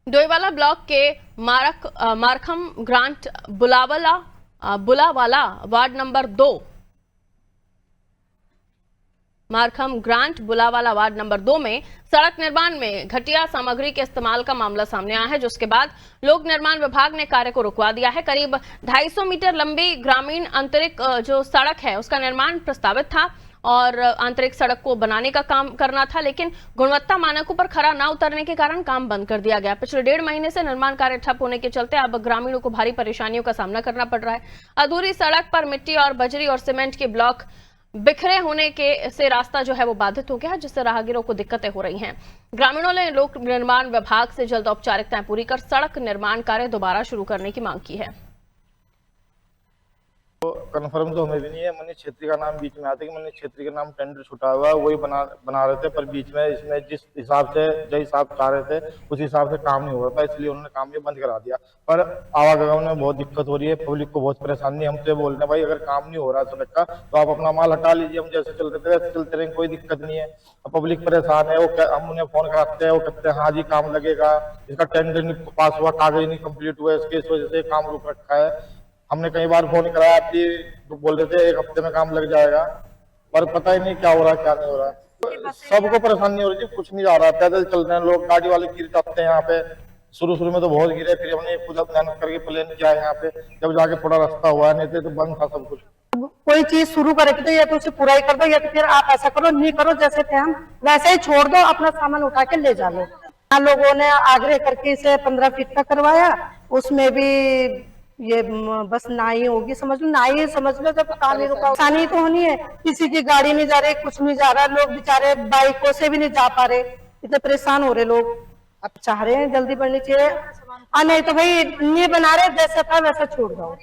Doiwala block के Markham Grant Bulawala ward number 2 Markham Grant Bulawala ward number 2 में सड़क निर्माण में घटिया सामग्री के इस्तेमाल का मामला सामने आया है, जिसके बाद लोक निर्माण विभाग ने कार्य को रुकवा दिया है। करीब 250 मीटर लंबी ग्रामीण आंतरिक जो सड़क है उसका निर्माण प्रस्तावित था और आंतरिक सड़क को बनाने का काम करना था, लेकिन गुणवत्ता मानकों पर खरा न उतरने के कारण काम बंद कर दिया गया। पिछले 1.5 महीने से निर्माण कार्य ठप होने के चलते अब ग्रामीणों को भारी परेशानियों का सामना करना पड़ रहा है। अधूरी सड़क पर मिट्टी और बजरी और सीमेंट के ब्लॉक बिखरे होने के से रास्ता जो है वो बाधित हो गया है, जिससे राहगीरों को दिक्कतें हो रही हैं। ग्रामीणों ने लोक निर्माण विभाग से जल्द औपचारिकताएं पूरी कर सड़क निर्माण कार्य दोबारा शुरू करने की मांग की है। कन्फर्म तो हमें भी नहीं है। मनीष छेत्री का नाम बीच में आता है कि मनीष छेत्री का नाम टेंडर छुटा हुआ है, वही बना रहे थे, पर बीच में इसमें जिस हिसाब से जो हिसाब चाह रहे थे उस हिसाब से काम नहीं हो रहा था, इसलिए उन्होंने काम ये बंद करा दिया। पर आवागमन में बहुत दिक्कत हो रही है, पब्लिक को बहुत परेशानी। हम तो बोलते हैं भाई अगर काम नहीं हो रहा सड़क का तो आप अपना माल हटा लीजिए, हम जैसे चलते थे वैसे चलते रहेंगे, कोई दिक्कत नहीं है। पब्लिक परेशान है, हम उन्हें फोन कराते हैं, वो कहते हैं हाँ जी काम लगेगा, इसका टेंडर नहीं पास हुआ, कागज नहीं कम्प्लीट हुआ, इसके इस वजह से काम रुक रखा है। हमने कई बार फोन कराया, आप जी तो बोल रहे थे 1 हफ्ते में काम लग जाएगा, पर पता ही नहीं क्या हो रहा है क्या नहीं हो रहा है। सबको परेशानी हो रही है, कुछ नहीं जा रहा है, पैदल चल रहे हैं लोग, गाड़ी वाले गिर जाते हैं यहाँ पे। शुरू में तो बहुत गिरे, फिर हमने खुद मेहनत करके प्लान किया है यहाँ पे, जब जाके थोड़ा रास्ता हुआ, नहीं तो बंद था सब कुछ। कोई चीज शुरू करे तो या तो उसे पूरा ही कर दो, या तो फिर आप ऐसा करो, नहीं करो जैसे थे हम वैसे ही छोड़ दो, अपना सामान उठा के ले जा लो। लोगों ने आग्रह करके इसे 15 फीट का करवाया, उसमें भी ये बस नाई होगी, समझ लो नाई समझ लो, जब काम नहीं रुका। आसानी तो होनी है, किसी की गाड़ी नहीं जा रही, कुछ नहीं जा रहा, लोग बेचारे बाइकों से भी नहीं जा पा रहे, इतने परेशान हो रहे लोग। अब चाह रहे हैं जल्दी बढ़नी चाहिए, नहीं तो भाई नहीं बना रहे, जैसा था वैसा छोड़ दो।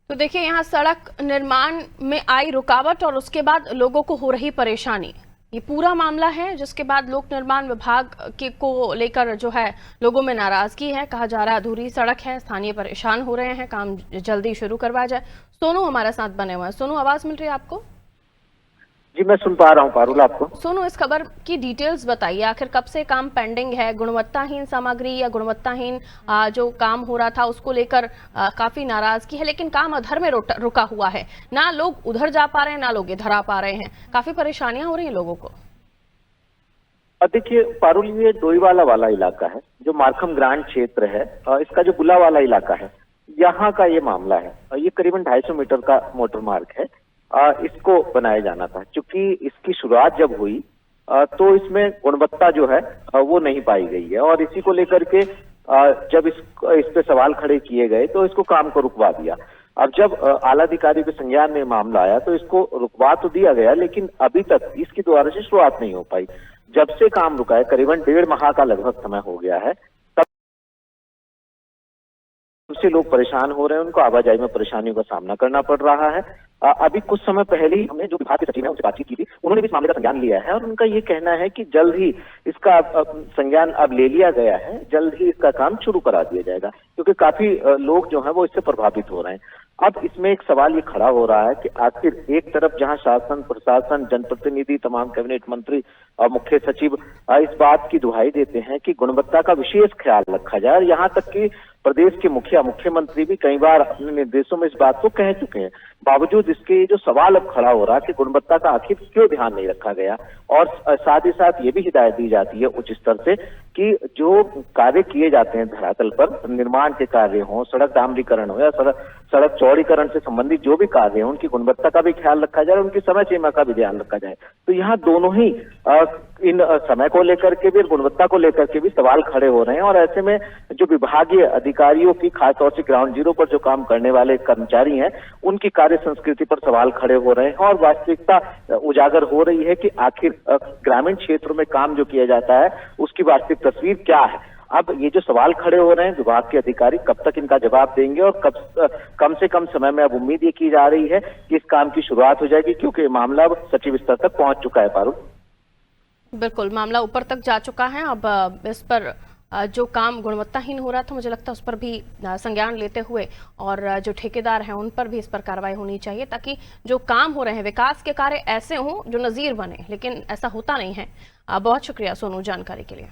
तो देखिए यहाँ सड़क निर्माण में आई रुकावट और उसके बाद लोगों को हो रही परेशानी, ये पूरा मामला है, जिसके बाद लोक निर्माण विभाग के को लेकर जो है लोगों में नाराजगी है। कहा जा रहा है अधूरी सड़क है, स्थानीय परेशान हो रहे हैं, काम जल्दी शुरू करवाया जाए। सोनू हमारे साथ बने हुए हैं। सोनू, आवाज मिल रही है आपको? जी मैं सुन पा रहा हूँ पारुल आपको। सोनू, इस खबर की डिटेल्स बताइए, आखिर कब से काम पेंडिंग है? गुणवत्ताहीन सामग्री या गुणवत्ताहीन जो काम हो रहा था उसको लेकर काफी नाराजगी है, लेकिन काम अधर में रुका हुआ है, ना लोग उधर जा पा रहे हैं ना लोग इधर आ पा रहे हैं, काफी परेशानियां हो रही हैं लोगों को। देखिए पारुल, ये डोईवाला वाला इलाका है जो मारखम ग्रांट क्षेत्र है, इसका जो बुला वाला इलाका है यहाँ का ये मामला है। ये करीबन 250 मीटर का मोटर मार्ग है, इसको बनाया जाना था। क्योंकि इसकी शुरुआत जब हुई तो इसमें गुणवत्ता जो है वो नहीं पाई गई है, और इसी को लेकर के जब इस पे सवाल खड़े किए गए तो इसको काम को रुकवा दिया। अब जब आला अधिकारी के संज्ञान में मामला आया तो इसको रुकवा तो दिया गया, लेकिन अभी तक इसकी दोबारा से शुरुआत नहीं हो पाई। जब से काम रुका है, करीबन 1.5 माह का लगभग समय हो गया है, से लोग परेशान हो रहे हैं, उनको आवाजाही में परेशानियों का सामना करना पड़ रहा है। अभी कुछ समय पहले ही हमने जो विभाग के सचिव है उनसे बातचीत की थी, उन्होंने भी इस मामले का संज्ञान लिया है और उनका ये कहना है कि जल्द ही इसका संज्ञान अब ले लिया गया है, जल्द ही इसका काम शुरू करा दिया जाएगा, क्योंकि काफी लोग जो हैं वो इससे प्रभावित हो रहे हैं। अब इसमें एक सवाल ये खड़ा हो रहा है कि आखिर एक तरफ जहां शासन, प्रशासन, जनप्रतिनिधि, तमाम कैबिनेट मंत्री और मुख्य सचिव इस बात की दुहाई देते हैं कि गुणवत्ता का विशेष ख्याल रखा जाए, और यहाँ तक कि प्रदेश के मुख्यमंत्री भी कई बार अपने निर्देशों में इस बात को कह चुके हैं, बावजूद इसके जो सवाल अब खड़ा हो रहा है कि गुणवत्ता का आखिर क्यों ध्यान नहीं रखा गया। और साथ ही साथ ये भी हिदायत दी जाती है उच्च स्तर से कि जो कार्य किए जाते हैं धरातल पर, निर्माण के कार्य हों, सड़क डामरीकरण हो या सड़क चौड़ीकरण से संबंधित जो भी कार्य हैं, उनकी गुणवत्ता का भी ख्याल रखा जाए, उनकी समय सीमा का भी ध्यान रखा जाए। तो यहाँ दोनों ही इन समय को लेकर के भी, गुणवत्ता को लेकर के भी सवाल खड़े हो रहे हैं, और ऐसे में जो विभागीय अधिकारियों की, खासतौर से ग्राउंड जीरो पर जो काम करने वाले कर्मचारी हैं, उनकी कार्य संस्कृति पर सवाल खड़े हो रहे हैं, और वास्तविकता उजागर हो रही है कि आखिर ग्रामीण क्षेत्रों में काम जो किया जाता है उसकी वास्तविक तस्वीर क्या है। अब ये जो सवाल खड़े हो रहे हैं, विभाग के अधिकारी कब तक इनका जवाब देंगे, और कम से कम समय में अब उम्मीद ये की जा रही है कि इस काम की शुरुआत हो जाएगी, क्योंकि मामला अब सचिव स्तर तक पहुंच चुका है। पारुल, बिल्कुल, मामला ऊपर तक जा चुका है, अब इस पर जो काम गुणवत्ताहीन हो रहा था, मुझे लगता है उस पर भी संज्ञान लेते हुए और जो ठेकेदार हैं उन पर भी इस पर कार्रवाई होनी चाहिए, ताकि जो काम हो रहे हैं विकास के कार्य ऐसे हों जो नज़ीर बने, लेकिन ऐसा होता नहीं है। बहुत शुक्रिया सोनू जानकारी के लिए।